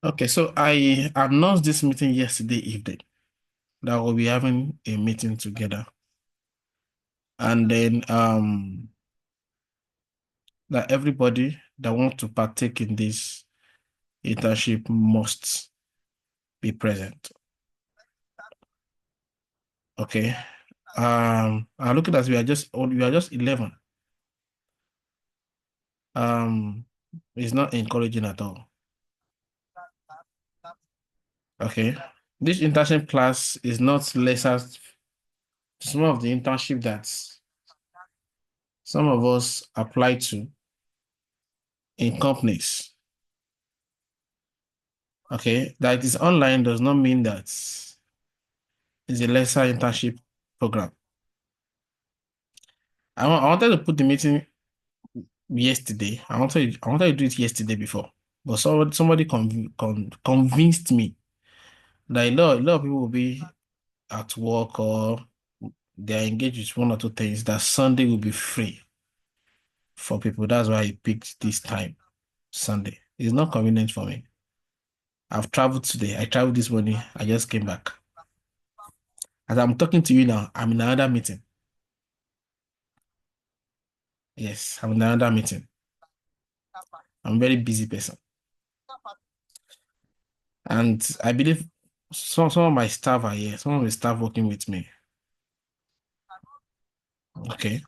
Okay, so I announced this meeting yesterday evening that we'll be having a meeting together. And then that everybody that wants to partake in this internship must be present. Okay. I'm looking at we are just 11. Um, it's not encouraging at all. Okay. This internship class is not lesser to some of the internship that some of us apply to in companies. Okay, that it is online does not mean that it's a lesser internship program. I wanted to put the meeting yesterday. I wanted to do it yesterday before, but somebody convinced me that a lot of people will be at work or they are engaged with one or two things, that Sunday will be free for people. That's why I picked this time, Sunday. It's not convenient for me. I've traveled today. I traveled this morning. I just came back. As I'm talking to you now, I'm in another meeting. Yes, I'm in another meeting. I'm a very busy person. And I believe some of my staff are here, some of the staff working with me. Okay.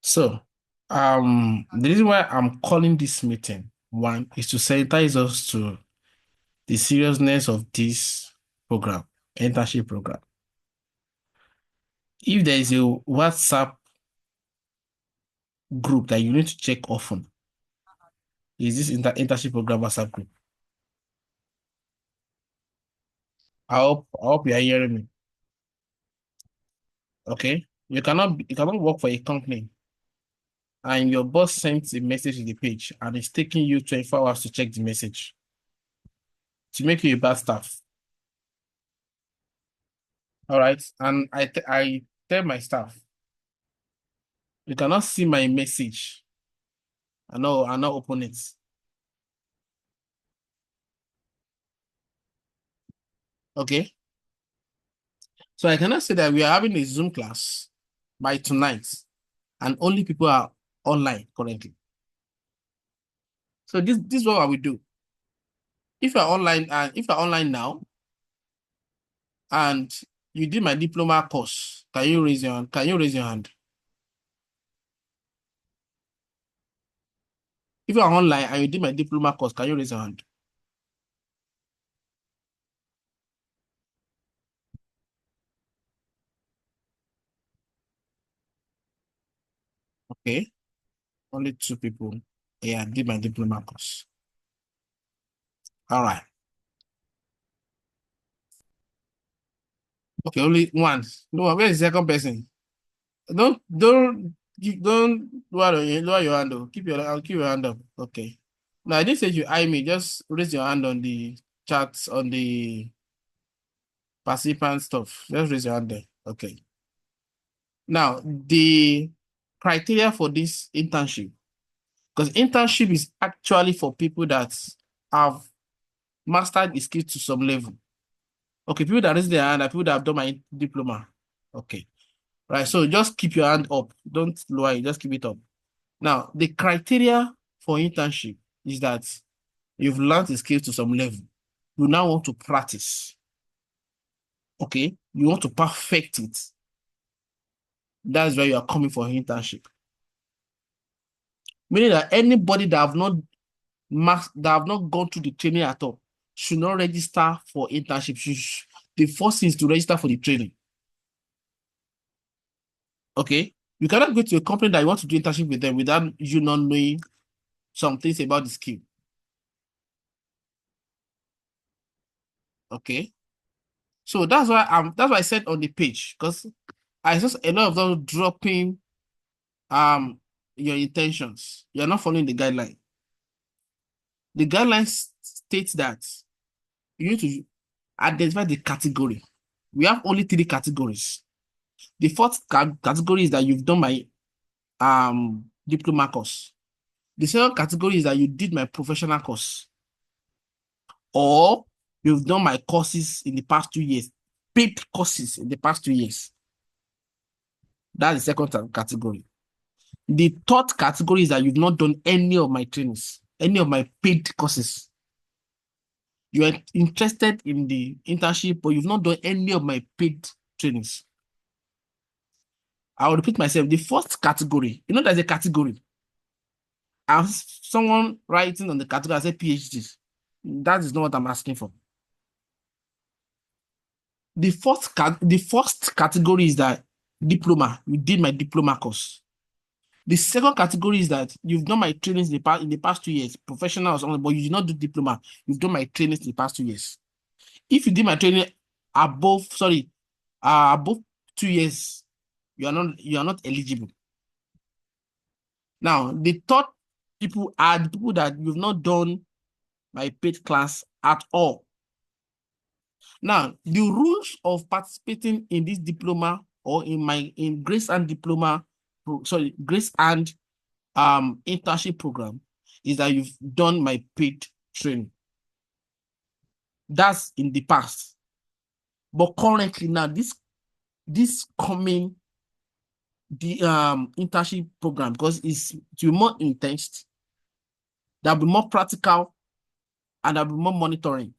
So, the reason why I'm calling this meeting, one, is to sensitize us to the seriousness of this program, internship program. If there is a WhatsApp group that you need to check often, is this internship program WhatsApp group? I hope you are hearing me. Okay. You cannot work for a company and your boss sends a message to the page and it's taking you 24 hours to check the message to make you a bad staff. All right. And I tell my staff, you cannot see my message and not open it. Okay. So I cannot say that we are having a Zoom class by tonight and only people are online currently. So this is what I will do. If you're online now and you did my diploma course, can you raise your hand? If you're online and you did my diploma course, can you raise your hand? Okay. Only two people. Yeah, did my diploma course. All right. Okay, only one. No, where is the second person? Don't lower your hand. I'll keep your hand up. Okay. Now I didn't say you eye me. Just raise your hand on the chats on the participant stuff. Just raise your hand there. Okay. Now the criteria for this internship, because internship is actually for people that have mastered the skills to some level. Okay, people that raise their hand are people that have done my diploma. Okay. Right. So just keep your hand up. Don't lower it, just keep it up. Now, the criteria for internship is that you've learned the skills to some level. You now want to practice. Okay. You want to perfect it. That's why you are coming for internship. Meaning that anybody that have not gone through the training at all should not register for internship. The first thing is to register for the training. Okay. You cannot go to a company that you want to do internship with them without you not knowing some things about the skill. Okay. So that's why I said on the page, because I saw a lot of them dropping your intentions. You're not following the guideline. The guidelines states that you need to identify the category. We have only three categories. The fourth category is that you've done my diploma course. The second category is that you did my professional course, or you've done my courses in the past 2 years, paid courses in the past 2 years. That's the second category. The third category is that you've not done any of my trainings, any of my paid courses. You are interested in the internship, but you've not done any of my paid trainings. I'll repeat myself. The first category, there's a category. And someone writing on the category, I say PhDs. That is not what I'm asking for. The first category is that diploma. You did my diploma course. The second category is that you've done my trainings in the past 2 years, professional or something, but you did not do diploma. You've done my trainings in the past 2 years. If you did my training above 2 years, you are not eligible. Now, the third people are the people that you've not done my paid class at all. Now, the rules of participating in this diploma or in Grace and Diploma, Grace and internship program is that you've done my paid training. That's in the past. But currently now, this coming the internship program, because it's to be more intense, there'll be more practical, and there'll be more monitoring.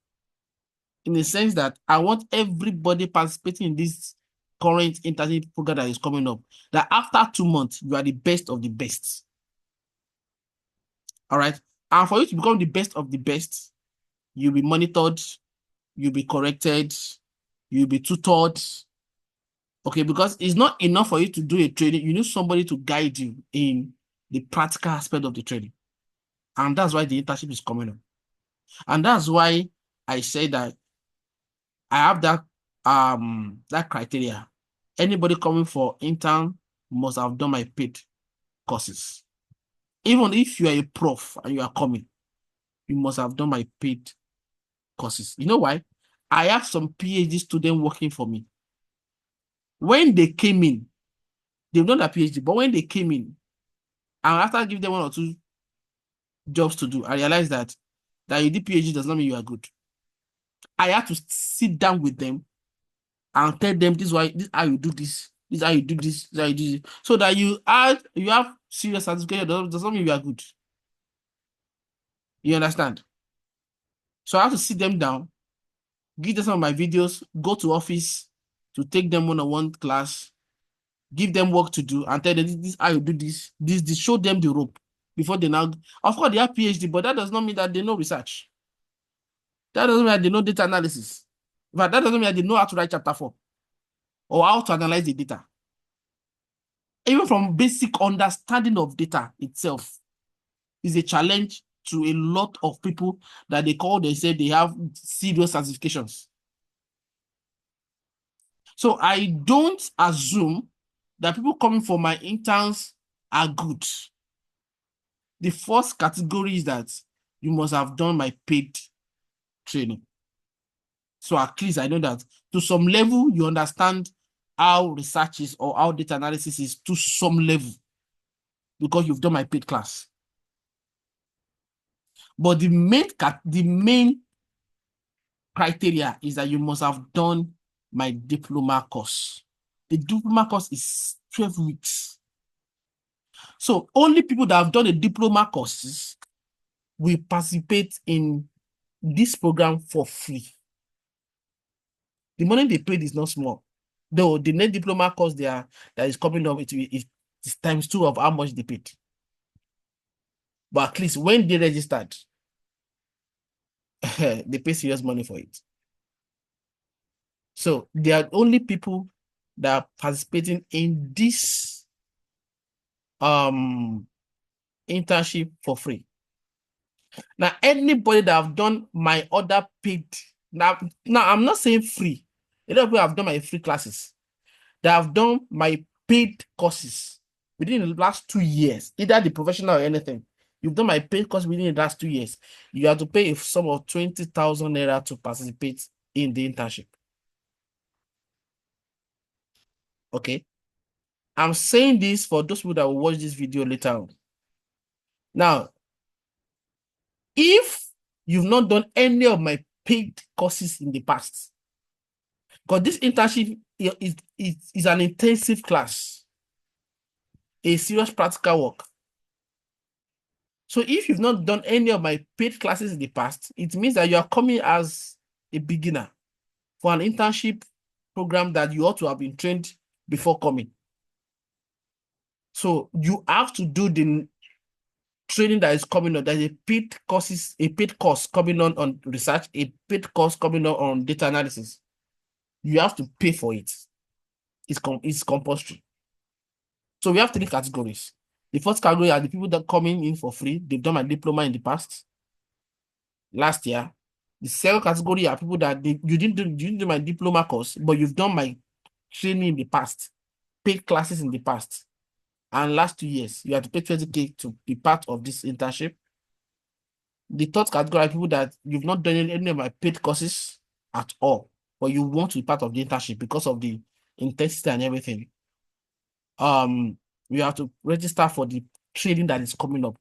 In the sense that I want everybody participating in this current internship program that is coming up, that after 2 months, you are the best of the best. All right. And for you to become the best of the best, you'll be monitored, you'll be corrected, you'll be tutored. Okay, because it's not enough for you to do a training. You need somebody to guide you in the practical aspect of the training. And that's why the internship is coming up. And that's why I say that I have that criteria. Anybody coming for intern must have done my paid courses. Even if you are a prof and you are coming, you must have done my paid courses. You know why? I have some PhD students working for me. When they came in, they've done their PhD, but when they came in, and after giving them 1 or 2 jobs to do, I realized that you did PhD does not mean you are good. I had to sit down with them and tell them this is how you do this, this is how you do this, this is how you do this, so that you have serious certification does not mean you are good. You understand? So I have to sit them down, give them some of my videos, go to office to take them one-on-one class, give them work to do, and tell them this is how you do this, show them the rope before they now. Of course, they have PhD, but that does not mean that they know research. That doesn't mean that they know data analysis. But that doesn't mean that they know how to write chapter 4 or how to analyze the data. Even from basic understanding of data itself is a challenge to a lot of people that they say they have serious certifications. So I don't assume that people coming for my interns are good. The first category is that you must have done my paid training. So at least I know that to some level you understand how research is or how data analysis is to some level because you've done my paid class. But the main criteria is that you must have done my diploma course. The diploma course is 12 weeks. So only people that have done a diploma courses will participate in this program for free. The money they paid is not small. Though the next diploma course that is coming up, it's times 2 of how much they paid. But at least when they registered, they pay serious money for it. So they are only people that are participating in this internship for free. Now, anybody that have done my other paid, now I'm not saying free. A lot of people have done my free classes. They have done my paid courses within the last 2 years, either the professional or anything. You've done my paid course within the last 2 years. You have to pay a sum of 20,000 naira to participate in the internship. Okay. I'm saying this for those people that will watch this video later on. Now, if you've not done any of my paid courses in the past, because this internship is an intensive class, a serious practical work. So if you've not done any of my paid classes in the past, it means that you are coming as a beginner for an internship program that you ought to have been trained before coming. So you have to do the training that is coming on. There's a paid course coming on research, a paid course coming on data analysis. You have to pay for it. It's compulsory. So we have three categories. The first category are the people that coming in for free. They've done my diploma in the past, last year. The second category are people that you didn't do my diploma course, but you've done my training in the past, paid classes in the past. And last 2 years, you have to pay 20K to be part of this internship. The third category are people that you've not done any of my paid courses at all, but you want to be part of the internship because of the intensity and everything. You have to register for the training that is coming up,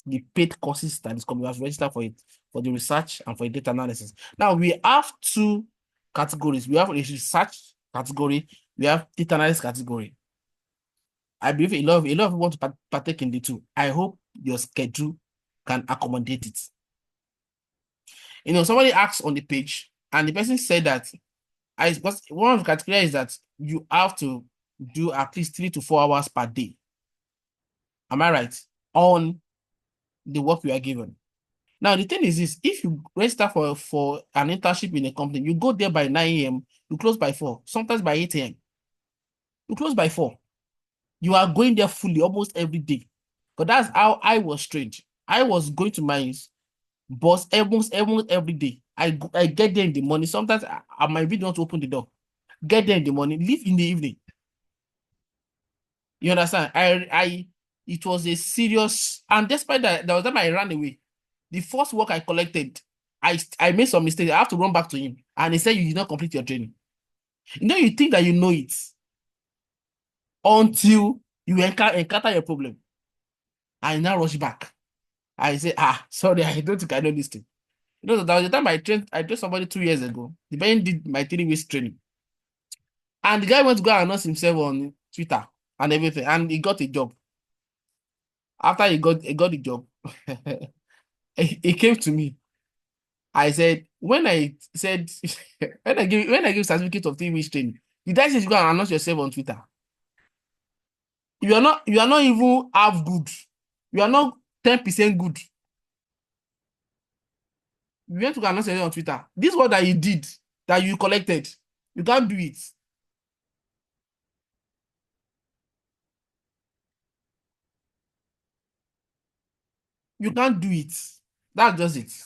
the paid courses that is coming. You have to register for it, for the research and for the data analysis. Now we have two categories. We have a research category, we have data analysis category. I believe a lot of people want to partake in the two. I hope your schedule can accommodate it. Somebody asked on the page, and the person said that one of the criteria is that you have to do at least 3 to 4 hours per day. Am I right? On the work you are given. Now, the thing is this: if you register for an internship in a company, you go there by 9 a.m., you close by 4, sometimes by 8 a.m. You close by 4. You are going there fully almost every day. But that's how I was trained. I was going to my boss almost every day. I get there in the morning. Sometimes I might be the one to open the door. Get there in the morning, leave in the evening. You understand? It was a serious, and despite that, there was time I ran away. The first work I collected, I made some mistakes. I have to run back to him, and he said, "You did not complete your training." You think that you know it until you encounter your problem. I now rush back. I say, sorry, I don't think I know this thing. That was the time I trained somebody 2 years ago. The man did my 3 weeks training. And the guy went to go and announce himself on Twitter and everything, and he got a job. After he got the job, he came to me. I said, when I give certificate of 3 weeks training, the guy says you go and announce yourself on Twitter. You are not even half good. You are not 10% good. You went to go announce yourself on Twitter. This is what that you did, that you collected. You can't do it. You can't do it. That's just it.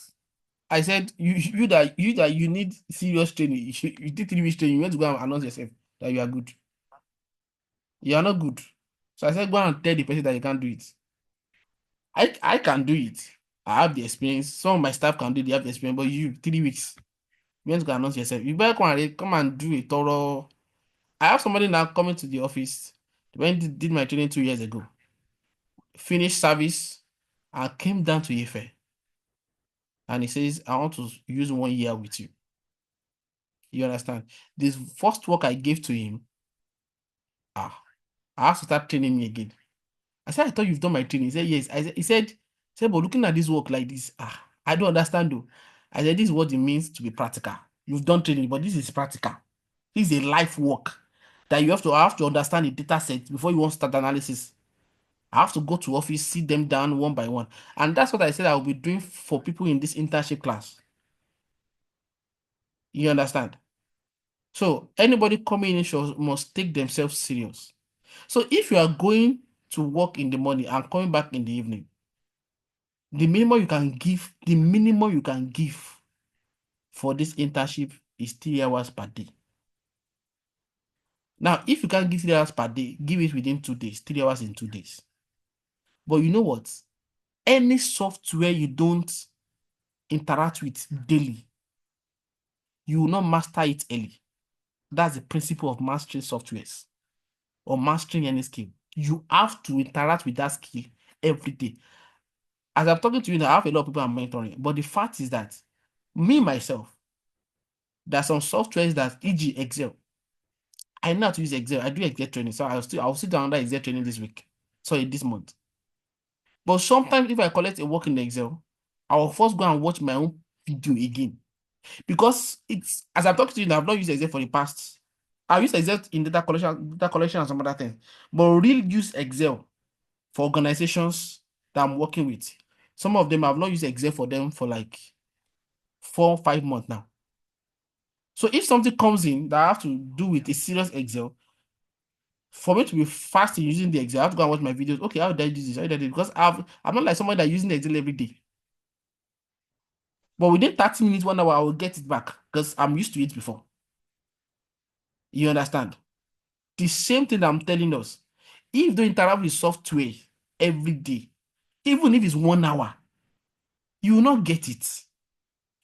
I said, you that you need serious training. You did 3 weeks training. You went to go and announce yourself that you are good. You are not good. So I said, go and tell the person that you can't do it. I can do it. I have the experience. Some of my staff can do it. They have the experience. But you, 3 weeks, you went to go announce yourself. You better come and do a thorough. I have somebody now coming to the office. When did my training 2 years ago. Finished service. I came down to Ife. And he says, I want to use 1 year with you. You understand? This first work I gave to him, I have to start training me again. I said, I thought you've done my training. He said, yes. He said, but looking at this work like this, I don't understand though. I said, this is what it means to be practical. You've done training, but this is practical. This is a life work that you have to understand the data set before you want to start analysis. I have to go to office, sit them down one by one. And that's what I said I will be doing for people in this internship class. You understand? So anybody coming in must take themselves serious. So if you are going to work in the morning and coming back in the evening, the minimum you can give for this internship is 3 hours per day. Now, if you can't give 3 hours per day, give it within 2 days, 3 hours in 2 days. But you know what? Any software you don't interact with daily, you will not master it early. That's the principle of mastering softwares or mastering any skill. You have to interact with that skill every day. As I'm talking to you now, I have a lot of people I'm mentoring. But the fact is that me, myself, there are some softwares that, e.g., Excel. I know how to use Excel. I do Excel training. So I'll sit down under Excel training this week. Sorry, this month. But sometimes if I collect a work in Excel, I will first go and watch my own video again. Because it's, as I'm talking to you now, I've not used Excel for the past. I've used Excel in data collection and some other things. But really use Excel for organizations that I'm working with. Some of them I've not used Excel for them for like 4 or 5 months now. So if something comes in that I have to do with a serious Excel, for me to be fast in using the Excel, I have to go and watch my videos. Okay, how did I do this? How did I do it? Because I'm not like somebody that using the Excel every day. But within 30 minutes, 1 hour, I will get it back because I'm used to it before. You understand? The same thing I'm telling us. If you don't interact with software every day, even if it's 1 hour, you will not get it.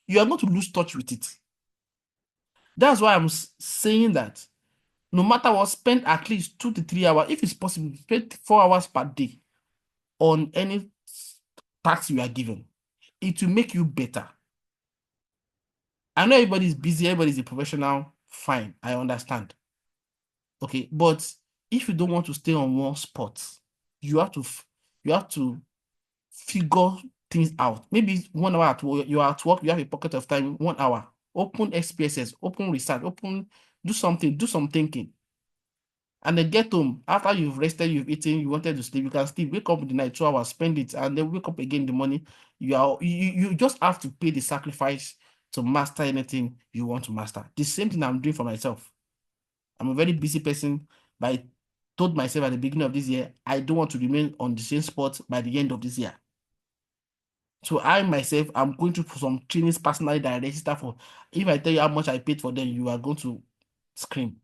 You are going to lose touch with it. That's why I'm saying that no matter what, spend at least 2 to 3 hours. If it's possible, spend 4 hours per day on any task you are given. It will make you better. I know everybody's busy, everybody's a professional. Fine, I understand. Okay, but if you don't want to stay on one spot, you have to figure things out. Maybe 1 hour at work, you are at work, you have a pocket of time, 1 hour. Open SPSS, open research, do something, do some thinking. And then get home. After you've rested, you've eaten, you wanted to sleep, you can sleep, wake up in the night, 2 hours, spend it, and then wake up again in the morning. You just have to pay the sacrifice to master anything you want to master. The same thing I'm doing for myself. I'm a very busy person, but I told myself at the beginning of this year, I don't want to remain on the same spot by the end of this year. So I myself, I'm going to some trainings personally that I register for. If I tell you how much I paid for them, you are going to scream.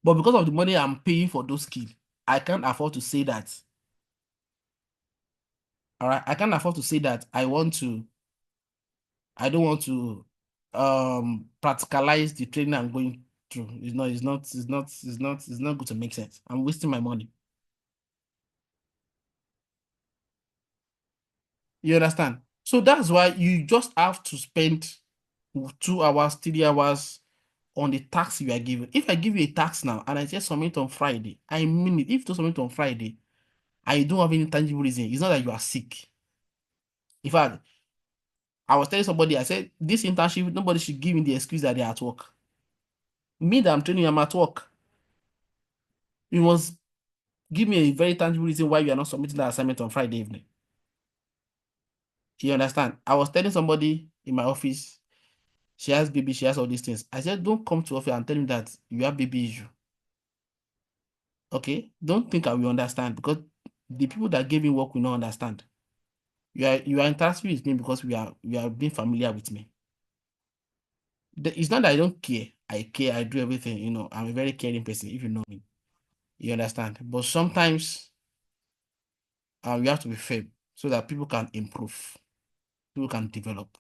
But because of the money I'm paying for those skills, I can't afford to say that. All right, I can't afford to say that I don't want to practicalize the training I'm going through. It's not good to make sense. I'm wasting my money. You understand? So that's why you just have to spend 2 hours, 3 hours on the tax you are given. If I give you a tax now and I say submit on Friday, I mean it. If you submit on Friday, I don't have any tangible reason. It's not that you are sick. In fact, I was telling somebody, I said, this internship, nobody should give me the excuse that they're at work. Me that I'm training, I'm at work. You must give me a very tangible reason why you are not submitting that assignment on Friday evening. You understand? I was telling somebody in my office, she has baby, she has all these things. I said, don't come to office and tell me that you have baby issue. Okay? Don't think I will understand because the people that gave me work will not understand. You are interested with me because you are being familiar with me. It's not that I don't care. I care. I do everything. I'm a very caring person. If you know me, you understand. But sometimes you have to be firm so that people can improve, people can develop.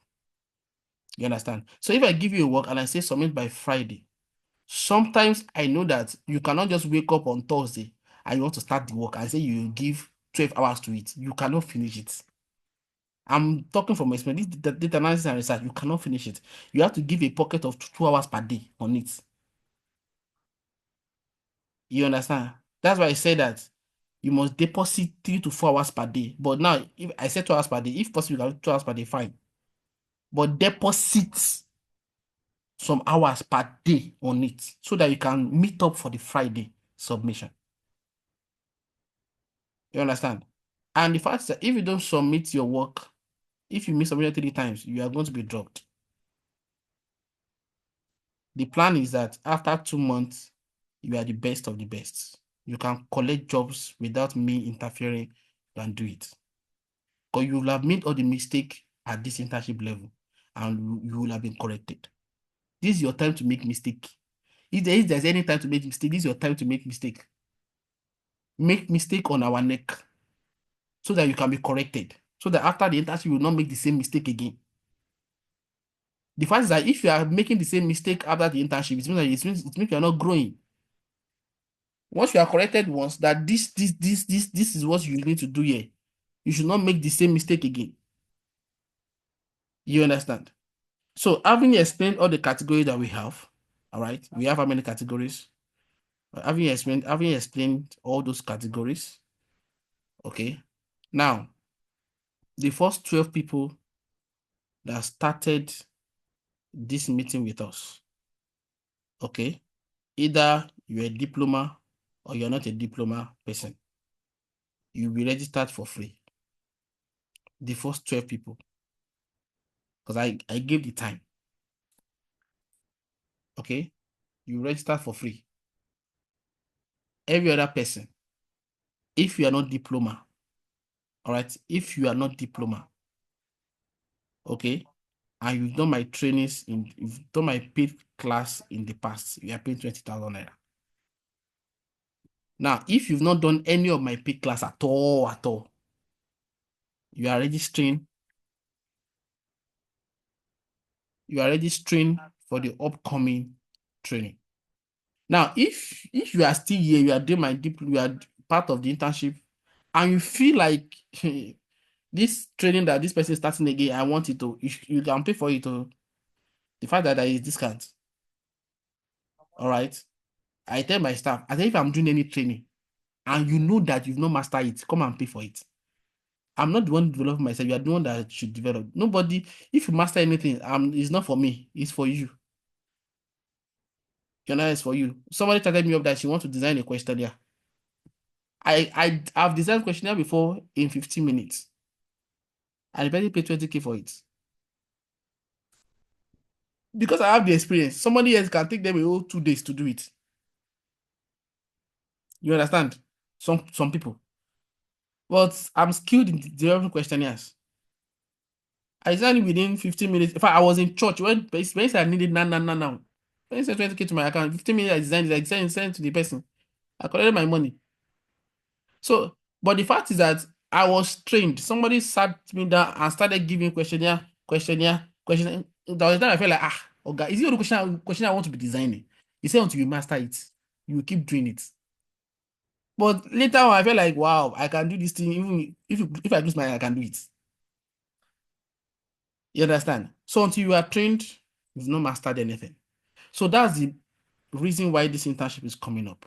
You understand? So if I give you a work and I say submit by Friday, sometimes I know that you cannot just wake up on Thursday and you want to start the work and say you give 12 hours to it. You cannot finish it. I'm talking from experience. This data analysis and research, you cannot finish it. You have to give a pocket of 2 hours per day on it. You understand? That's why I say that you must deposit 3 to 4 hours per day. But now, if I say 2 hours per day, if possible, you can do 2 hours per day, fine. But deposit some hours per day on it so that you can meet up for the Friday submission. You understand? And the fact is that if you don't submit your work, if you miss submission 3 times, you are going to be dropped. The plan is that after 2 months, you are the best of the best. You can collect jobs without me interfering and do it. Because you will have made all the mistake at this internship level and you will have been corrected. This is your time to make mistake. If there's any time to make mistake, this is your time to make mistake. Make mistake on our neck so that you can be corrected. So that after the internship, you will not make the same mistake again. The fact is that if you are making the same mistake after the internship, it means you are not growing. Once you are corrected once that this is what you need to do here, You should not make the same mistake again. You understand? So having explained all the categories that we have, all right, we have how many categories? Having explained all those categories, okay. Now, the first 12 people that started this meeting with us, okay, either you're a diploma or you're not a diploma person, you'll be registered for free. The first 12 people, because I gave the time, okay, you register for free. Every other person, if you are not diploma, all right, if you are not diploma, okay, and you've done my trainings you've done my paid class in the past, you are paying 20,000 naira. Now, if you've not done any of my paid class at all, you are registering for the upcoming training. Now, if you are still here, you are doing you are part of the internship, and you feel like this training that this person is starting again, I want it to, you can pay for it to the fact that there is discount. All right. I tell my staff, I say if I'm doing any training and you know that you've not mastered it, come and pay for it. I'm not the one developing myself. You are the one that should develop. Nobody, if you master anything, it's not for me, it's for you. You know, it's for you. Somebody started me up that she wants to design a questionnaire. I've designed questionnaire before in 15 minutes. And the person paid 20K for it. Because I have the experience. Somebody else can take them a whole 2 days to do it. You understand? Some people. But I'm skilled in developing questionnaires. I designed it within 15 minutes. In fact, I was in church when I needed now. When he said 20K to my account, 15 minutes I designed it, sent it to the person. I collected my money. So, but the fact is that I was trained. Somebody sat me down and started giving questionnaire. That was then I felt like, okay, is it the question I want to be designing? He said until you master it, you will keep doing it. But later on, I felt like, wow, I can do this thing. Even if I lose my, I can do it. You understand? So until you are trained, you've not mastered anything. So that's the reason why this internship is coming up.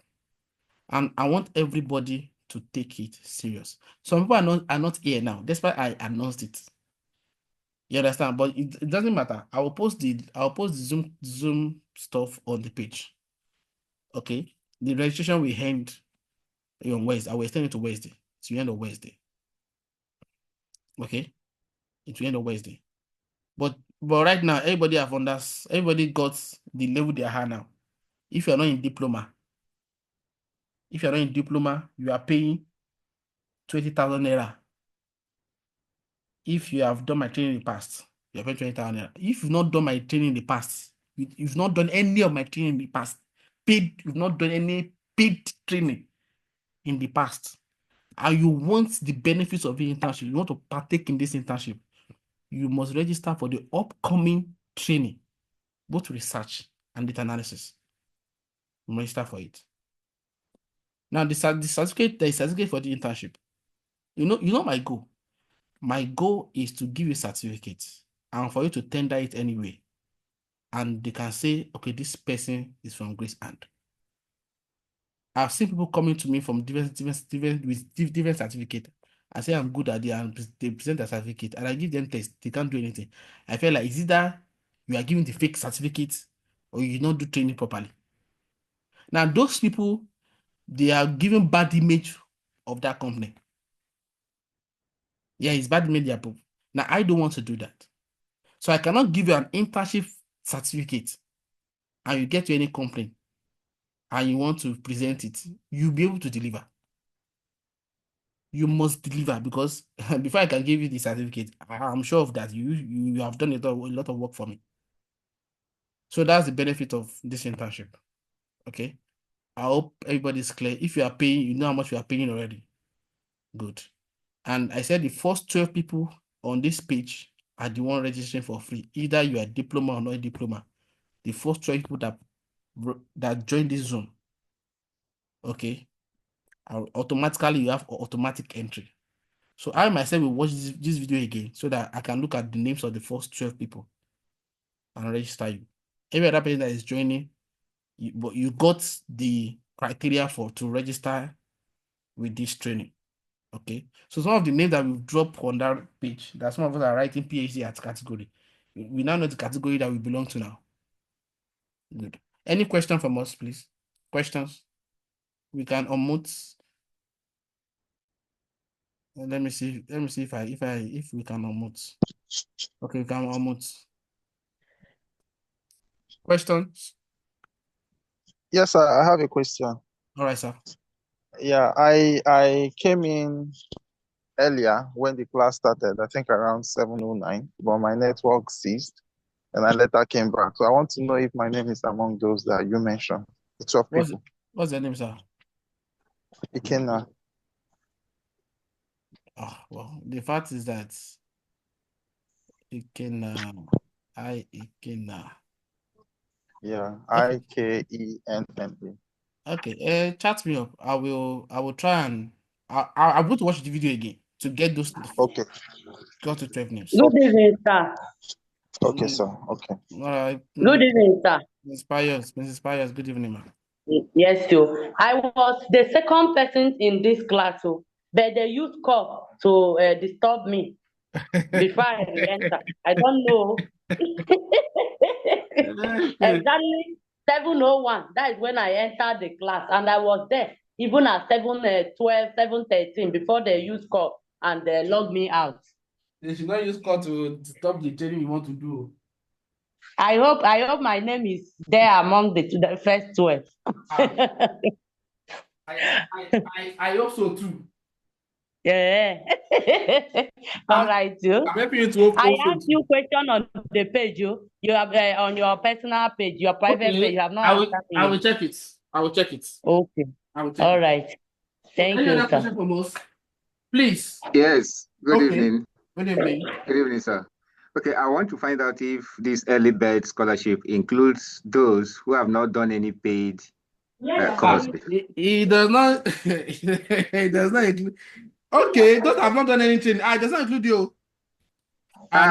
And I want everybody to take it serious. Some people are not here now, despite I announced it. You understand? But it doesn't matter. I will post the Zoom stuff on the page. Okay. The registration will end on Wednesday. I will extend it to Wednesday. It's the end of Wednesday. Okay. It will end on Wednesday. But right now, everybody got the level they are now. If you're not in diploma, you are paying 20,000 naira. If you have done my training in the past, you're paying 20,000 naira. If you've not done my training in the past, you've not done any of my training in the past, you've not done any paid training in the past, and you want the benefits of the internship, you want to partake in this internship, you must register for the upcoming training, both research and data analysis. You register for it. Now, the certificate, there is certificate for the internship. You know my goal. My goal is to give you certificates and for you to tender it anyway. And they can say, okay, this person is from Grace Hand. I've seen people coming to me from different certificates. I say I'm good at it, and they present a certificate, and I give them test. They can't do anything. I feel like it's either you are giving the fake certificate or you not do training properly. Now, those people, they are giving bad image of that company. Yeah, it's bad image. Now, I don't want to do that. So I cannot give you an internship certificate and you get to any company and you want to present it, you'll be able to deliver. You must deliver because before I can give you the certificate, I'm sure of that you have done a lot of work for me. So that's the benefit of this internship. Okay. I hope everybody's clear. If you are paying, you know how much you are paying already. Good. And I said the first 12 people on this page are the one registering for free. Either you are diploma or not a diploma. The first 12 people that join this Zoom, okay, automatically you have automatic entry. So I myself will watch this video again so that I can look at the names of the first 12 people and register you. Every other person that is joining, but you got the criteria to register with this training. Okay. So some of the names that we've dropped on that page, that some of us are writing PhD at category. We now know the category that we belong to now. Good. Any question from us, please? Questions? We can unmute. Let me see if we can unmute. Okay, we can unmute. Questions? Yes, sir, I have a question. All right, sir. Yeah, I came in earlier when the class started, I think around 7:09, but my network ceased and I later came back. So I want to know if my name is among those that you mentioned, the 12 people. What's your name, sir? Ikenna. Well, the fact is that Ikenna. Yeah, Okay. Ikenna. Okay. Chat me up. I will try and I'm going to watch the video again to get those Okay. got to 12 names. Good evening, sir. Okay, sir. Okay. All right. Good evening, sir. Mrs. Pius, good evening, ma'am. Yes, sir. I was the second person in this class, so, but they used call to disturb me before I re-enter. I don't know. Exactly 7:01. That is when I entered the class, and I was there even at 7:12, 7:13 before they used call and they logged me out. They should not use call to stop the training you want to do. I hope my name is there among the first 12. I hope so too. Yeah. All right, you. I'm helping you to I asked you question on the page, you have on your personal page, your private page. You have not answered me. I will check it. I will check it. Okay. I will check All it. right. Thank Any you, other sir. question from us? Please. Yes. Good Okay. evening. Good evening. Good evening, sir. Okay, I want to find out if this early bird scholarship includes those who have not done any paid course. It does not. It does not include. Okay, those have not done anything. It does not include you.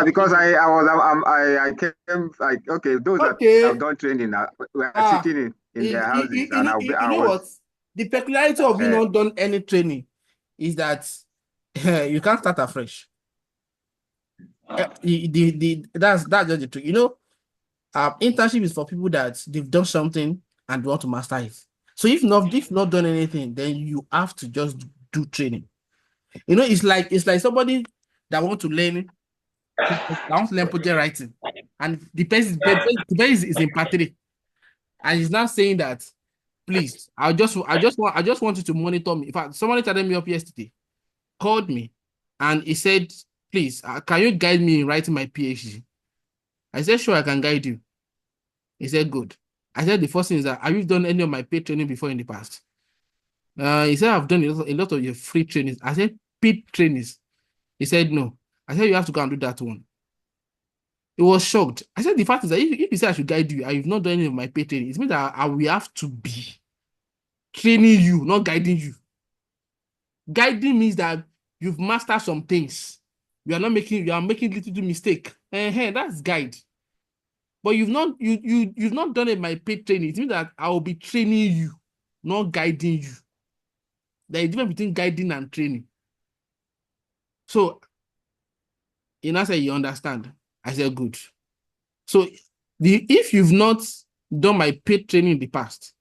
Because I came like okay, those that have done training were sitting in their houses, and you know what? The peculiarity of you not done any training is that you can't start afresh. That's just the trick. You know, internship is for people that they've done something and want to master it. So if not done anything, then you have to just do training. You know, it's like somebody that wants to learn project writing, and the person is in Partake, and he's now saying that, please, I just want you to monitor me. In fact, somebody chatted me up yesterday, called me, and he said, please, can you guide me in writing my PhD? I said, sure, I can guide you. He said, good. I said, the first thing is that, have you done any of my paid training before in the past? He said, I've done a lot of your free trainings. I said, paid trainings. He said, no. I said, you have to go and do that one. He was shocked. I said, the fact is that if you say I should guide you, and you've not done any of my paid training, it means that I will have to be training you, not guiding you. Guiding means that you've mastered some things. You are making little mistake. That's guide. But you've not done it my paid training. It means that I will be training you, not guiding you. There is a difference between guiding and training. So, I said, you understand. I said, good. So, if you've not done my paid training in the past,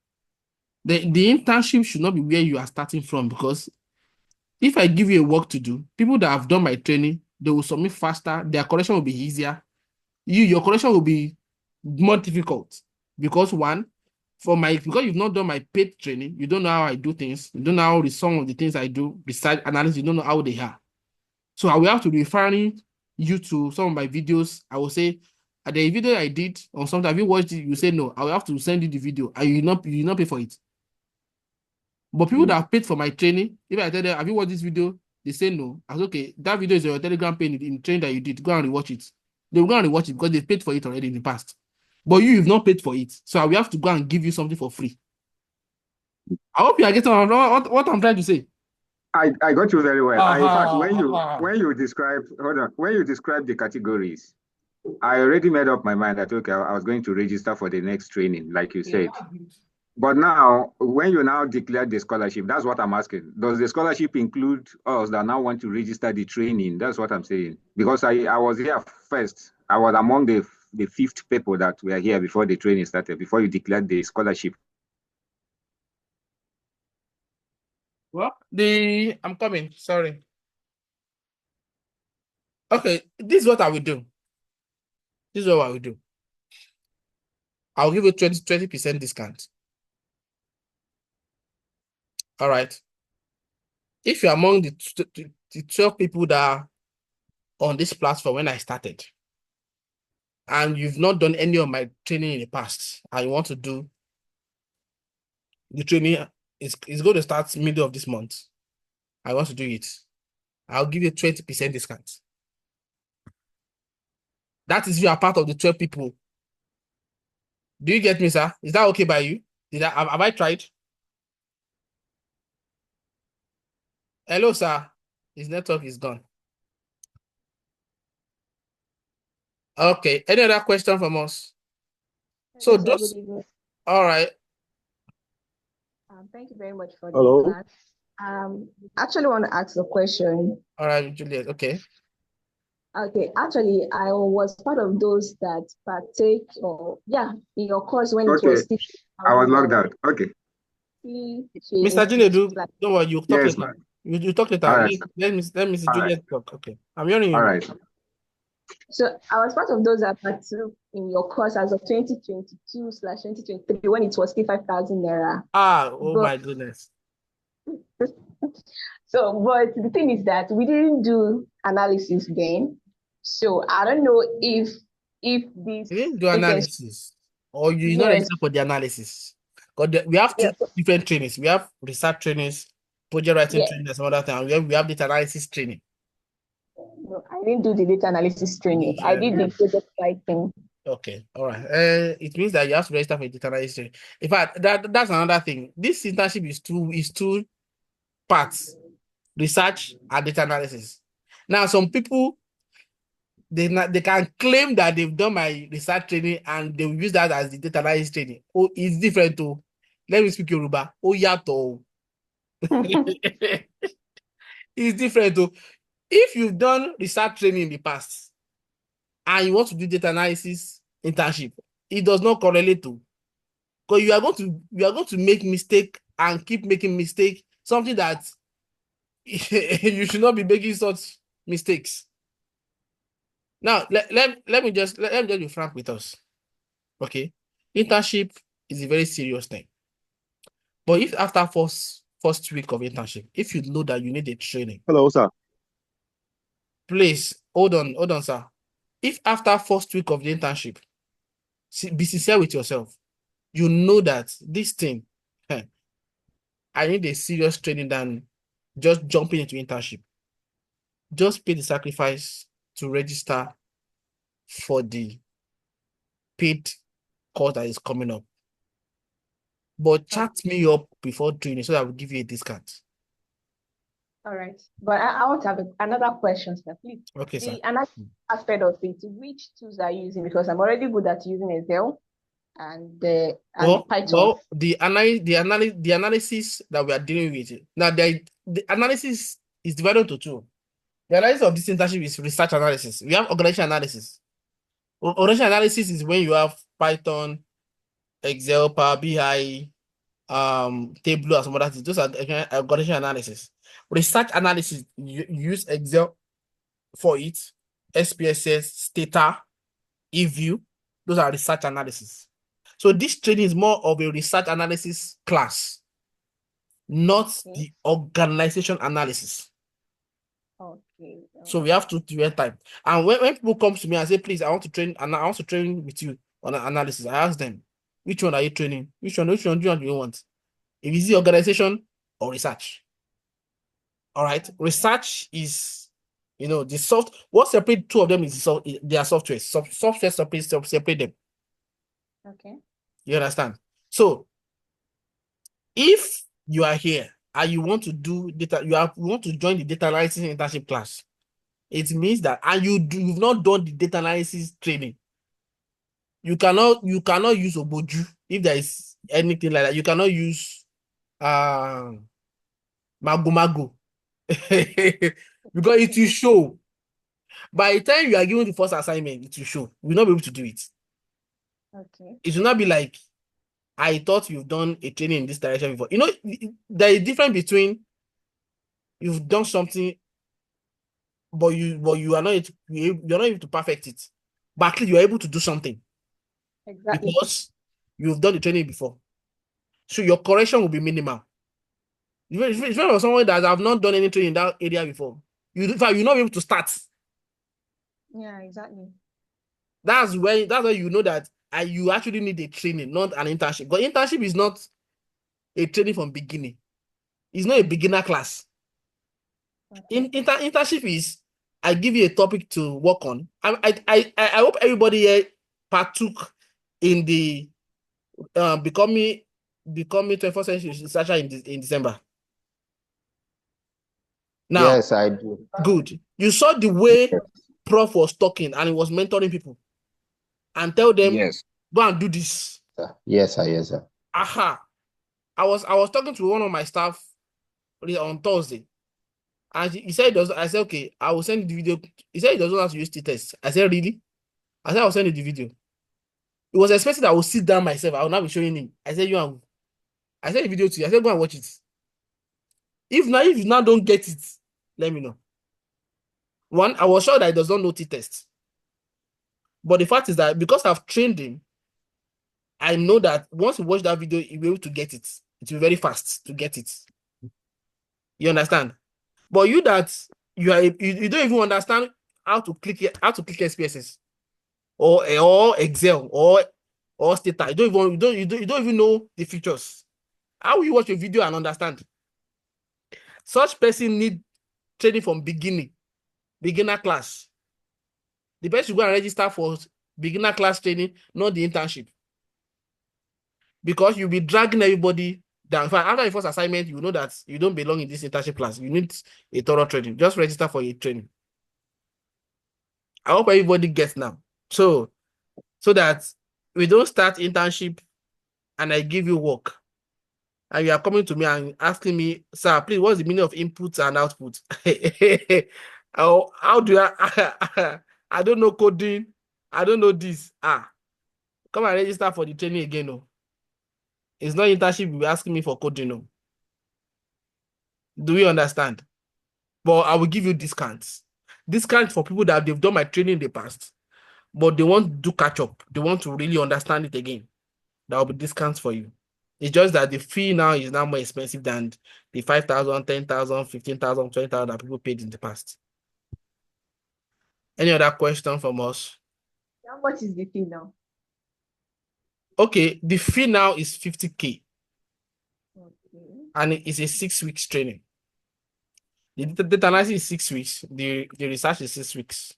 the internship should not be where you are starting from, because if I give you a work to do, people that have done my training, they will submit faster, their correction will be easier. Your correction will be more difficult, because because you've not done my paid training, you don't know how I do things, you don't know how some of the things I do, research analysis, you don't know how they are. So I will have to be referring you to some of my videos. I will say, the video I did on something, have you watched it? You say no. I will have to send you the video, and you will not pay for it. But people that have paid for my training, if I tell them, have you watched this video? They say no. I say, okay, that video is your Telegram page in training that you did. Go and rewatch it. They will go and rewatch it because they paid for it already in the past. But you've not paid for it. So I will have to go and give you something for free. I hope you are getting what I'm trying to say. I got you very well. In fact, Uh-huh. when you describe the categories, I already made up my mind that okay, I was going to register for the next training, like you said. But now, when you now declare the scholarship, that's what I'm asking. Does the scholarship include us that now want to register the training? That's what I'm saying. Because I was here first. I was among the fifth people that were here before the training started, before you declared the scholarship. Well, I'm coming. Sorry. Okay, this is what I will do. This is what I will do. I'll give you 20% discount. All right. If you're among the 12 people that are on this platform when I started, and you've not done any of my training in the past, and you want to do the training, is going to start middle of this month. I want to do it. I'll give you 20% discount. That is if you are part of the 12 people. Do you get me, sir? Is that okay by you? Have I tried? Hello, sir. His network is gone. Okay. Any other question from us? So Yes, sir, those. good evening. All right. Thank you very much for the Hello. class. Actually want to ask a question. All right, Juliet. Okay. Okay, actually, I was part of those that partake or in your course when it Okay, was still I was logged 1,000 out. Okay. Mr. Jinedu, like, don't worry, you talk Yes, later. ma'am. You talk later. All right. Let Mrs. All right. Juliet talk. Okay. I'm hearing All you. right. so I was part of those that partook in your course as of 2022/2023 when it was still 5,000 naira. Oh But my goodness. but the thing is that we didn't do analysis then. So I don't know if You this didn't do internship, analysis, or you did not yes, register for the analysis. Because we have two yes, different trainings. We have research trainings, project writing yes. training, and some other thing. We have data analysis training. No, I didn't do the data analysis training. I Yeah. did the project writing. Okay, all right. It means that you have to register for data analysis training. In fact, that's another thing. This internship is two parts: research and data analysis. Now, some people they can claim that they've done my research training and they will use that as the data analysis training. Oh, it's different too. Let me speak Yoruba. Oh, yato. It's different too. If you've done research training in the past and you want to do data analysis internship, it does not correlate to, because you are going to make mistake and keep making mistake, something that you should not be making such mistakes. Now, let me just be frank with us. Okay. Internship is a very serious thing. But if after first week of internship, if you know that you need a training, Hello, sir. please hold on, sir. If after first week of the internship, be sincere with yourself. You know that this thing, I need a serious training than just jumping into internship. Just pay the sacrifice to register for the paid course that is coming up. But chat me up before doing it so that I will give you a discount. All right. But I want to have another question, sir, please. Okay, sir. Another aspect of it, which tools are you using? Because I'm already good at using Excel and Python. Well, the analysis that we are dealing with now, the analysis is divided into two. The analysis of this internship is research analysis. We have organization analysis. Organization analysis is when you have Python, Excel, Power BI, Tableau, and some other things. Those are organization analysis. Research analysis, you use Excel for it, SPSS, Stata, eView. Those are research analysis. So this training is more of a research analysis class, not the organization analysis. Okay. So we have two different types. And when people come to me and say, please, I want to train with you on an analysis, I ask them, which one are you training? Which one do you want? If it's the organization or research. All right. Research is, the what separate two of them is their software. Software separate them. Okay. You understand? So if you are here and you want to do data, you want to join the data analysis internship class, it means that, and you've not done the data analysis training, you cannot use Oboju if there is anything like that. You cannot use Mago because it will show. By the time you are given the first assignment, it will show. You will not be able to do it. Okay. It will not be like, I thought you've done a training in this direction before. You know, there is a difference between you've done something, but you are not you're not able to perfect it. But at least you are able to do something Exactly. because you've done the training before. So your correction will be minimal. If you're someone that have not done any training in that area before, in fact, you'll not be able to start. Yeah, exactly. That's where you know that you actually need a training, not an internship. Because internship is not a training from beginning. It's not a beginner class. Okay. Internship is, I give you a topic to work on. I hope everybody here partook in the becoming 21st century researcher in December. Now, Yes, I do. good. You saw the way Prof was talking and he was mentoring people and tell them, Yes. go and do this. Yes, sir. Yes, sir. Aha. I was talking to one of my staff on Thursday, and he said I said, okay, I will send you the video. He said he doesn't have to use t-test. I said, really? I said, I'll send you the video. He was expecting that I will sit down myself. I will not be showing him. I said, I sent the video to you. I said, go and watch it. If you now don't get it, let me know. One, I was sure that he does not know t-test. But the fact is that because I've trained him, I know that once you watch that video, you'll be able to get it. It will be very fast to get it. You understand? But you you don't even understand how to click SPSS or Excel or Stata. You don't even know the features. How will you watch a video and understand? Such person need training from beginner class. The best you go and register for beginner class training, not the internship. Because you'll be dragging everybody down. In fact, after the first assignment, you know that you don't belong in this internship class. You need a thorough training. Just register for a training. I hope everybody gets now. So that we don't start internship and I give you work. And you are coming to me and asking me, sir, please, what's the meaning of input and output? How do I don't know coding. I don't know this. Come and register for the training again. No. It's not internship you'll be asking me for coding. No. Do we understand? But I will give you discounts. Discounts for people that they've done my training in the past, but they want to do catch up. They want to really understand it again. There will be discounts for you. It's just that the fee now is now more expensive than the 5,000, 10,000, 15,000, 20,000 that people paid in the past. Any other question from us? How much is the fee now? Okay, the fee now is 50K. Okay. And it's a 6 weeks training. The data analysis is 6 weeks. The research is 6 weeks.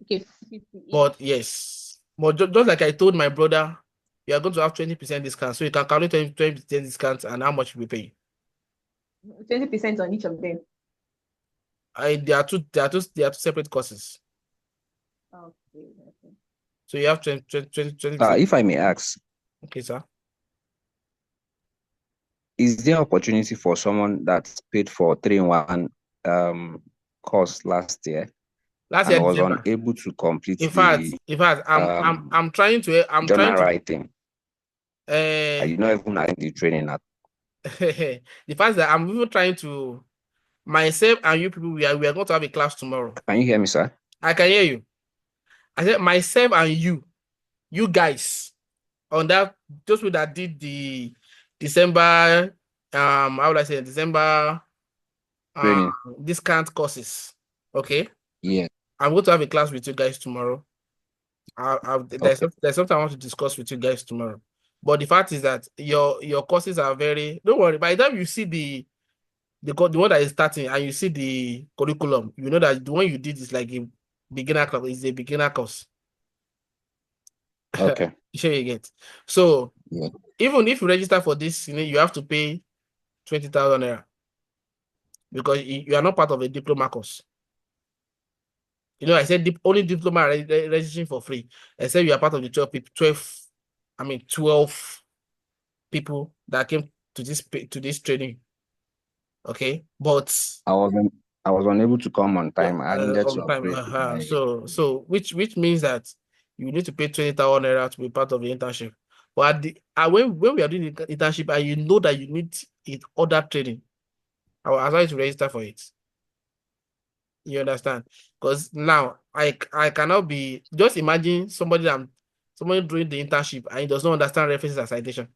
Okay, 50 each. But yes, but just like I told my brother, you are going to have 20% discount. So you can calculate 20% discount and how much we pay. 20% on each of them. They are two separate courses. Okay. Okay. So you have 20. If I may ask, Okay, sir. is there opportunity for someone that's paid for 3-in-1 course last year Last and year was December. unable to complete In fact, I'm trying to writing? I did not even attend the training at the fact that I'm even trying to myself and you people we are going to have a class tomorrow. Can you hear me, sir? I can hear you. I said myself and you guys on that those people that did the December how would I say December Training. discount courses. Okay. Yeah. I'm going to have a class with you guys tomorrow. There's something I want to discuss with you guys tomorrow. But the fact is that your courses are very, don't worry, by the time you see the one that is starting and you see the curriculum, you know that the one you did is like a beginner class, is a beginner course. Okay. Sure you get. So yeah. even if you register for this, you have to pay 20,000 naira because you are not part of a diploma course. You know, I said only diploma registration for free. I said you are part of the 12 people, 12 people that came to this training. Okay, but I was unable to come on yeah, time. I needed to on time. upgrade my So which means that you need to pay 20,000 naira to be part of the internship. But when we are doing the internship and you know that you need it other training, I will advise you to register for it. You understand? Because now I cannot be just imagine somebody doing the internship and he does not understand references and citation.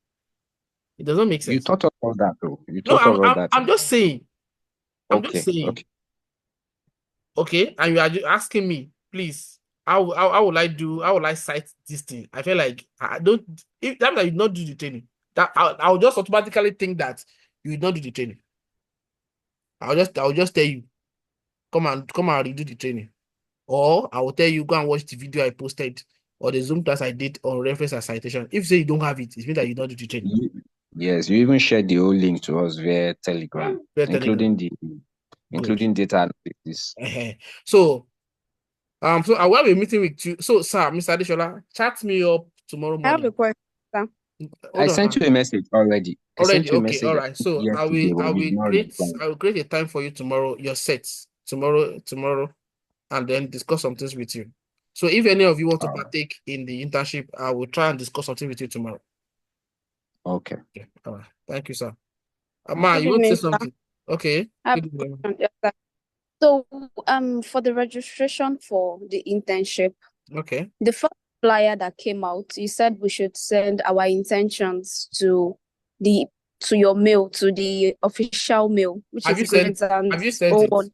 It does not make You sense. taught us all that though. You No, taught us all that. I'm just saying. I'm just Okay, saying. okay. Okay, and you are asking me, please, how will I cite this thing? I feel like I don't. If that you not do the training, that I'll just automatically think that you will not do the training. I'll just tell you, come and redo the training. Or I will tell you, go and watch the video I posted or the Zoom class I did on reference and citation. If you say you don't have it, it means that you don't do the training. Yes, you even shared the whole link to us via Telegram, including data analysis. So I will have a meeting with you. So, sir, Mr. Adeshola, chat me up tomorrow I have a morning. question, sir. I Hold on sent now. you a message already. I sent Already, you a okay, all message right. So yesterday, but you did not respond. I will create a time for you tomorrow. Your sets tomorrow, and then discuss some things with you. So if any of you want to partake in the internship, I will try and discuss something with you tomorrow. Okay. Okay. All right. Thank you, sir. Ma, Good you want to evening, say sir. something? Okay. I have Good a evening. question. Yes, sir. So, for the registration for the internship, Okay. the first flyer that came out, you said we should send our intentions to your mail, to the official mail, which Have is you sent it? 01.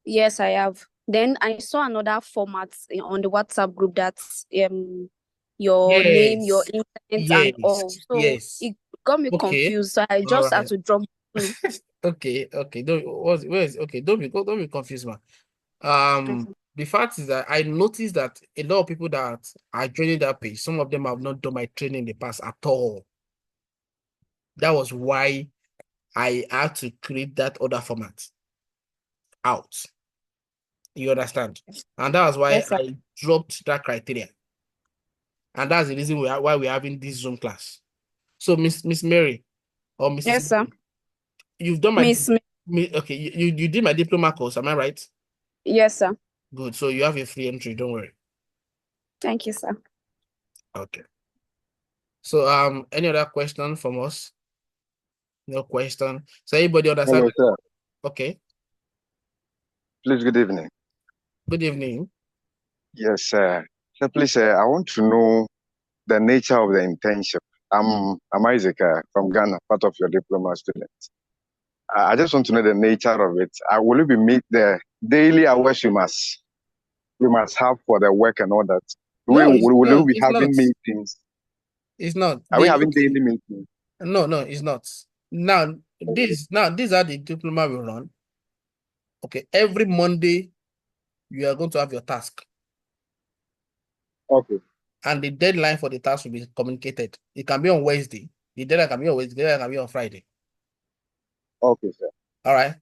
Yes, I have. Then I saw another format on the WhatsApp group that's your name, your Yes. intent, and all. Yes. So Yes. it got me Okay. confused. So I All just had right. to drop blue. Okay. Okay. Okay. Don't be confused, man. The fact is that I noticed that a lot of people that are joining that page, some of them have not done my training in the past at all. That was why I had to create that other format out. You understand? And that was why Yes, sir. I dropped that criteria. And that's the reason why we're having this Zoom class. So Miss Mary or Mrs. Yes, sir. Mary, you've done Miss. okay, you did my diploma course, am I right? Yes, sir. Good. So you have a free entry, don't worry. Thank you, sir. Okay. So any other question from us? No question. So anybody understand? Hello, sir. Okay. Please, good evening. Good evening. Yes, sir. So, please, I want to know the nature of the internship. I'm Isaac from Ghana, part of your diploma students. I just want to know the nature of it. Will it be meet the daily hours you must have for the work and all that? No, Will we be it's not. having meetings? It's not. Are we having daily meetings? No, it's not. Now, these are the diploma we run. Okay, every Monday you are going to have your task. Okay. And the deadline for the task will be communicated. It can be on Wednesday. The deadline can be on Wednesday, the deadline can be on Friday. Okay, sir. All right.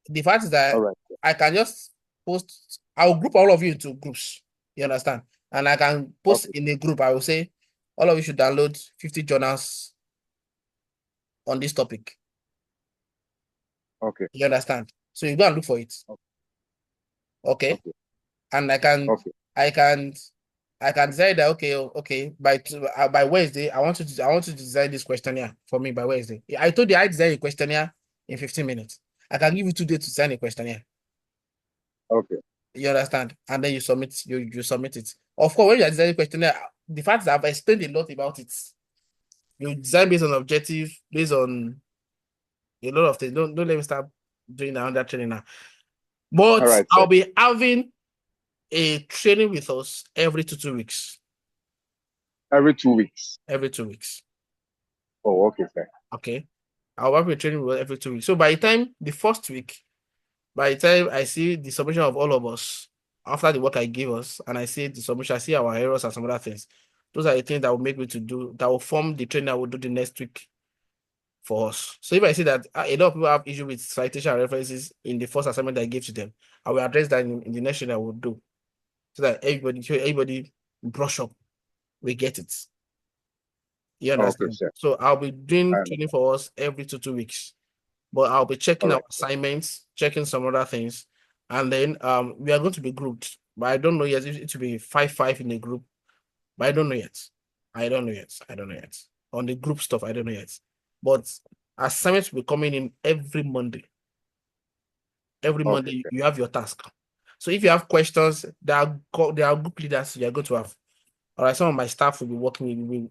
The fact is that All right. I can just post, I'll group all of you into groups. You understand? And I can post in a group. I will say, all of you should download 50 journals on this topic. Okay. You understand? So you go and look for it. Okay. And I can decide that okay by Wednesday I want to design this questionnaire for me by Wednesday. I told you I design a questionnaire in 15 minutes. I can give you 2 days to design a questionnaire. Okay. You understand? And then you submit it. Of course, when you are designing a questionnaire, the fact is I've explained a lot about it. You design based on objective, based on a lot of things. Don't let me start doing that training now. But All right, I'll be having a training with us every 2 weeks. Every 2 weeks. Every 2 weeks. Oh, okay, sir. Okay. I'll have a training with every 2 weeks. So by the time I see the submission of all of us, after the work I give us, and I see the submission, I see our errors and some other things. Those are the things that will make me to do, that will form the training I will do the next week for us. So if I see that a lot of people have issue with citation and references in the first assignment I gave to them, I will address that in the next training I will do, so that everybody brush up, we get it. You Okay, understand? sir. So I'll be doing And training for us every 2 weeks, but I'll be checking all our right. assignments, checking some other things, and then we are going to be grouped. But I don't know yet if it will be 5-5 in a group. But I don't know yet. I don't know yet. On the group stuff, I don't know yet. But assignments will be coming in every Monday. Every Okay, Monday sir. you have your task. So if you have questions, there are group leaders you are going to have. All right, some of my staff will be working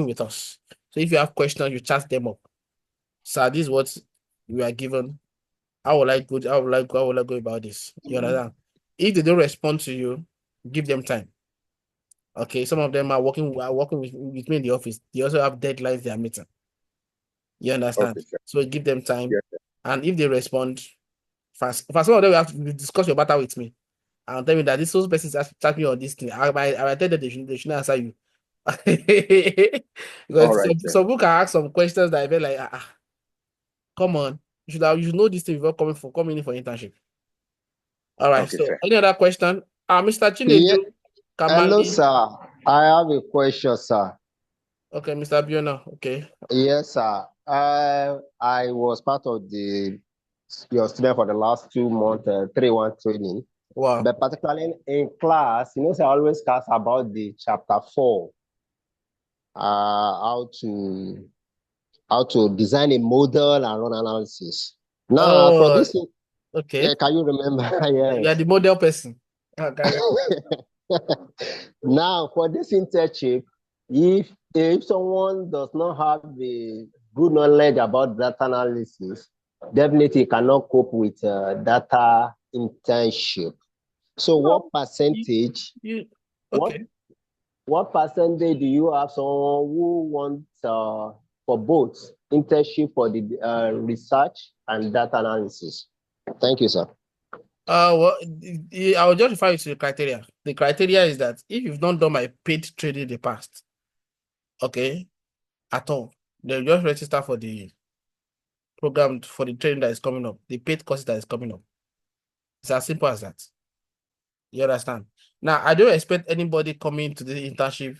with us. So if you have questions, you chat them up. So this is what we are given. How will I go about this? You understand? If they don't respond to you, give them time. Okay, some of them are working with me in the office. They also have deadlines they are meeting. You understand? Okay, sir. So give them time. Yes, sir. And if they respond fast, for some of them, we have to discuss your matter with me. And tell me that this whole person is chat me on this thing. I might tell them they should not answer you. All Because right, sir. some people can ask some questions that I feel like, come on, you should know this thing before coming in for internship. All right. Okay, So sir. any other question? Mr. Yeah. Chinedu Hello, Kamali. sir. I have a question, sir. Okay, Mr. Biona. Okay. Yes, sir. I was part of your student for the last 2 months, 3-1 training. Wow. But particularly in class, sir, I always ask about the chapter 4, how to design a model and run analysis. Now, for Oh, this, okay. can you remember? You are Yes. the model person. Okay. Now, for this internship, if someone does not have the good knowledge about data analysis, definitely cannot cope with data internship. So, No, what percentage? What okay. what percentage do you have someone who wants for both internship for the research and data analysis? Thank you, sir. Well, I will just refer you to the criteria. The criteria is that if you've not done my paid training in the past, okay, at all, they'll just register for the program for the training that is coming up, the paid course that is coming up. It's as simple as that. You understand? Now, I don't expect anybody coming to the internship.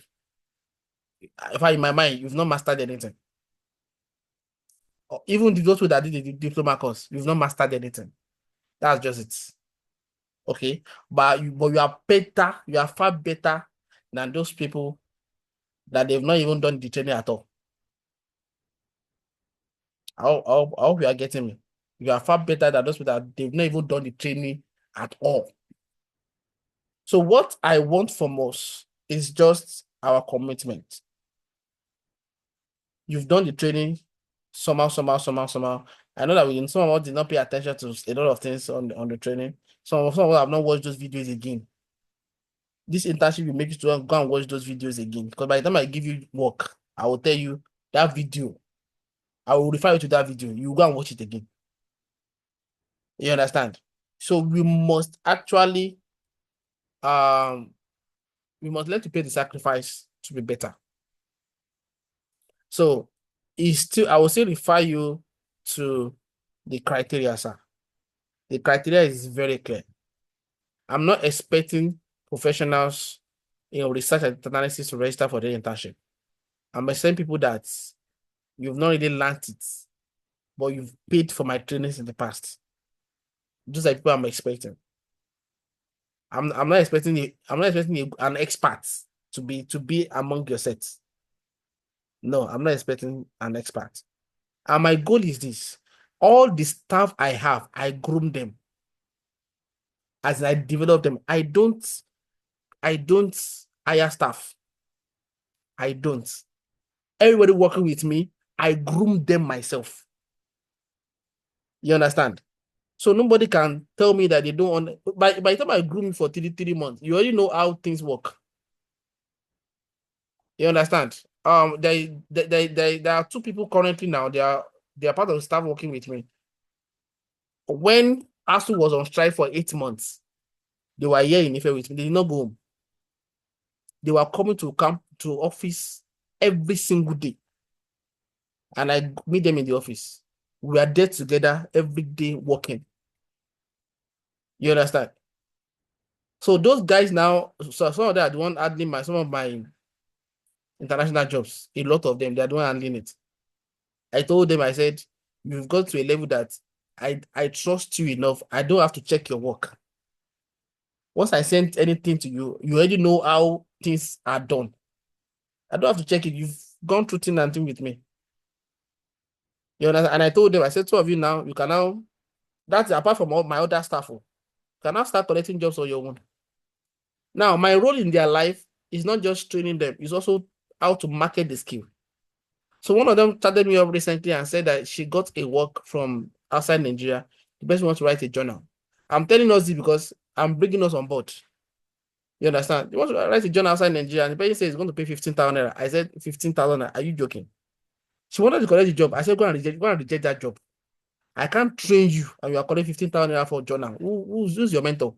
If in my mind, you've not mastered anything. Or even those who that did the diploma course, you've not mastered anything. That's just it. Okay, but you are better, you are far better than those people that they've not even done the training at all. I hope you are getting me. You are far better than those people that they've not even done the training at all. So what I want from us is just our commitment. You've done the training somehow. I know that some of us did not pay attention to a lot of things on the training. Some of us have not watched those videos again. This internship will make you to go and watch those videos again. Because by the time I give you work, I will tell you that video. I will refer you to that video. You go and watch it again. You understand? So we must actually we must learn to pay the sacrifice to be better. So I will still refer you to the criteria, sir. The criteria is very clear. I'm not expecting professionals in research and analysis to register for the internship. I'm expecting people that you've not really learned it, but you've paid for my trainings in the past. Those are people I'm expecting. I'm not expecting an expert to be among your sets. No, I'm not expecting an expert. And my goal is this: all the staff I have, I groom them as I develop them. I don't hire staff. I don't. Everybody working with me, I groom them myself. You understand? So nobody can tell me that they don't want. By the time I groom you for 3 months, you already know how things work. You understand? There are 2 people currently now. They are part of the staff working with me. When ASU was on strike for 8 months, they were here in Ife with me. They did not go home. They were coming to office every single day. and I meet them in the office. We are there together every day working. You understand? So those guys now, so some of them are the one handling some of my international jobs. A lot of them, they are the one handling it. I told them, I said, you've got to a level that I trust you enough. I don't have to check your work. Once I send anything to you, you already know how things are done. I don't have to check it. You've gone through thing and thing with me. You understand? And I told them, I said, two of you now, you can now, that's apart from all my other staff, you can now start collecting jobs on your own. Now, my role in their life is not just training them, it's also how to market the skill. So one of them chatted me up recently and said that she got a work from outside Nigeria. The person wants to write a journal. I'm telling us this because I'm bringing us on board. You understand? He wants to write a journal outside Nigeria, and the person says he's going to pay 15,000 naira. I said 15,000 naira. Are you joking? She wanted to collect the job. I said go and reject that job. I can't train you, and you are calling 15,000 naira for a journal. Who's your mentor?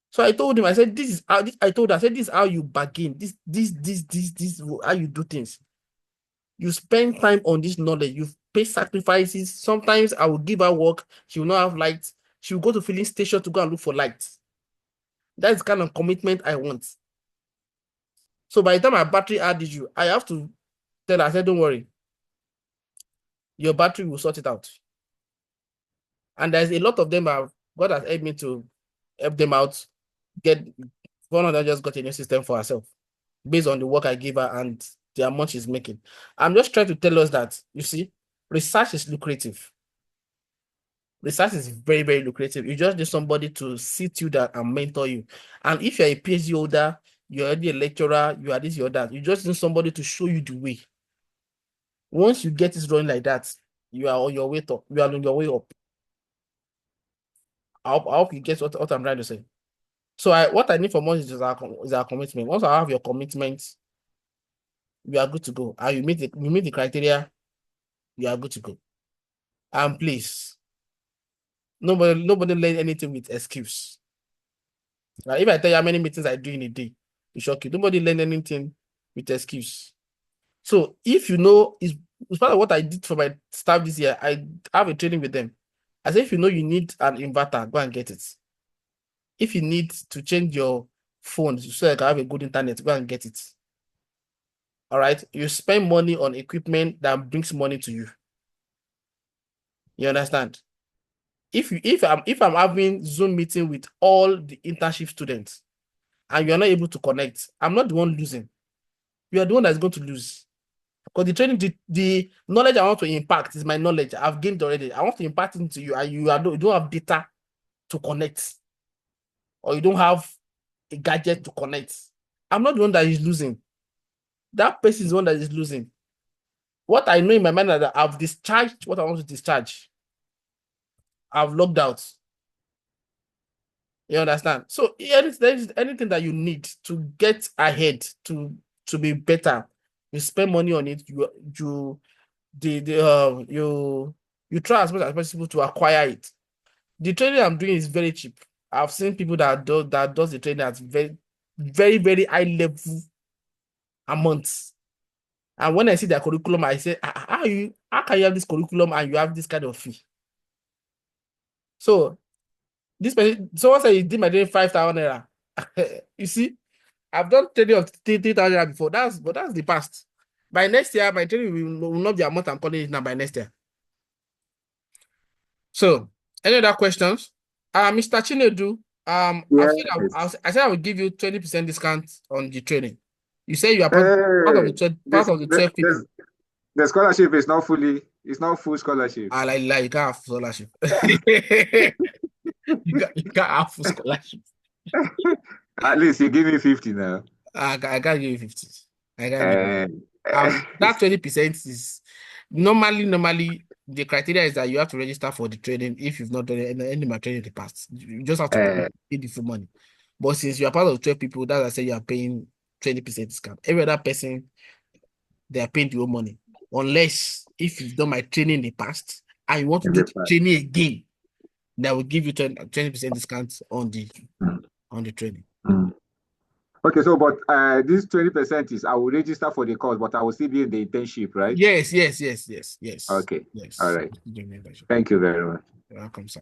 So I told him, I said, this is how I said, this is how you bargain. This how you do things. You spend time on this knowledge, you pay sacrifices. Sometimes I will give her work, she will not have lights. She will go to filling station to go and look for lights. That's the kind of commitment I want. So by the time my battery add issue, I have to tell her, I said, don't worry, your battery will sort it out. And there's a lot of them God has helped me to help them out. One of them just got a new system for herself based on the work I give her and the amount she's making. I'm just trying to tell us that, you see, research is lucrative. Research is very, very lucrative. You just need somebody to sit you down and mentor you. And if you're a PhD holder, you're already a lecturer, you are this, you're that, you just need somebody to show you the way. Once you get it running like that, you are on your way up. You are on your way up. I hope you get what I'm trying to say. So what I need from us is our commitment. Once I have your commitment, you are good to go. And you meet the criteria, you are good to go. And please, nobody learn anything with excuse. Now, if I tell you how many meetings I do in a day, it shock you. Nobody learn anything with excuse. So if you know, it's part of what I did for my staff this year. I have a training with them. I say, if you know you need an inverter, go and get it. If you need to change your phone so you can have a good internet, go and get it. All right. You spend money on equipment that brings money to you. You understand? If I'm having Zoom meeting with all the internship students and you're not able to connect, I'm not the one losing. You are the one that's going to lose. Because the training, the knowledge I want to impact is my knowledge. I've gained already. I want to impart it into you, and you don't have data to connect, or you don't have a gadget to connect. I'm not the one that is losing. That person is the one that is losing. What I know in my mind is that I've discharged what I want to discharge. I've logged out. You understand? So anything that you need to get ahead, to be better, you spend money on it. You try as much as possible to acquire it. The training I'm doing is very cheap. I've seen people that does the training at very, very, very high level amounts. And when I see their curriculum, I say, how can you have this curriculum and you have this kind of fee? So this person, someone said he did my training 5,000 naira. You see, I've done training of 3,000 naira before. But that's the past. By next year, my training will not be the amount I'm calling it now by next year. So, any other questions? Mr. Chinedu, Yes. I said I will give you 20% discount on the training. You say you are part of the 12 people. The scholarship is not full scholarship. I like you can't have scholarship. you can't have full scholarship. At least you give me 50 now. I can't give you 50. I can't give you. That 20% is normally the criteria is that you have to register for the training if you've not done any training in the past. You just have to pay the full money. But since you are part of 12 people, that's I say you are paying 20% discount. Every other person, they are paying your money. Unless if you've done my training in the past and you want to do the training again, that will give you 20% discount on the training. Okay, so but this 20% is I will register for the course, but I will still be in the internship, right? Yes. Okay. Yes. All right. Thank you very much. You're welcome, sir.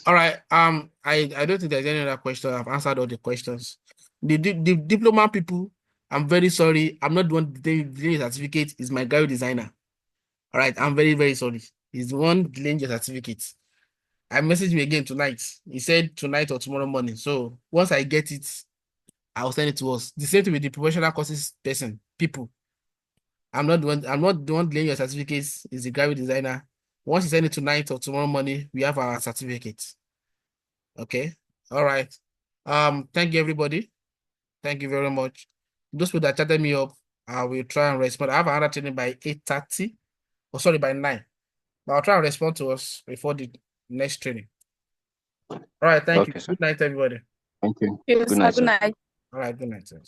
All right. I don't think there's any other question. I've answered all the questions. The diploma people, I'm very sorry. I'm not the one delaying your certificate. Is my graphic designer. All right. I'm very, very sorry. He's the one delaying your certificate. I messaged him again tonight. He said tonight or tomorrow morning. So once I get it, I'll send it to us. The same thing with the professional courses people. I'm not the one delaying your certificates. Is the graphic designer. Once you send it tonight or tomorrow morning, we have our certificates. Okay. All right. Thank you, everybody. Thank you very much. Those people that chatted me up, I will try and respond. I have another training by 8:30. Oh, sorry, by 9. But I'll try and respond to us before the next training. All right. Thank you. Okay, sir. Good night, everybody. Thank you. Yes, Good night, good sir. night. All right. Good night, sir.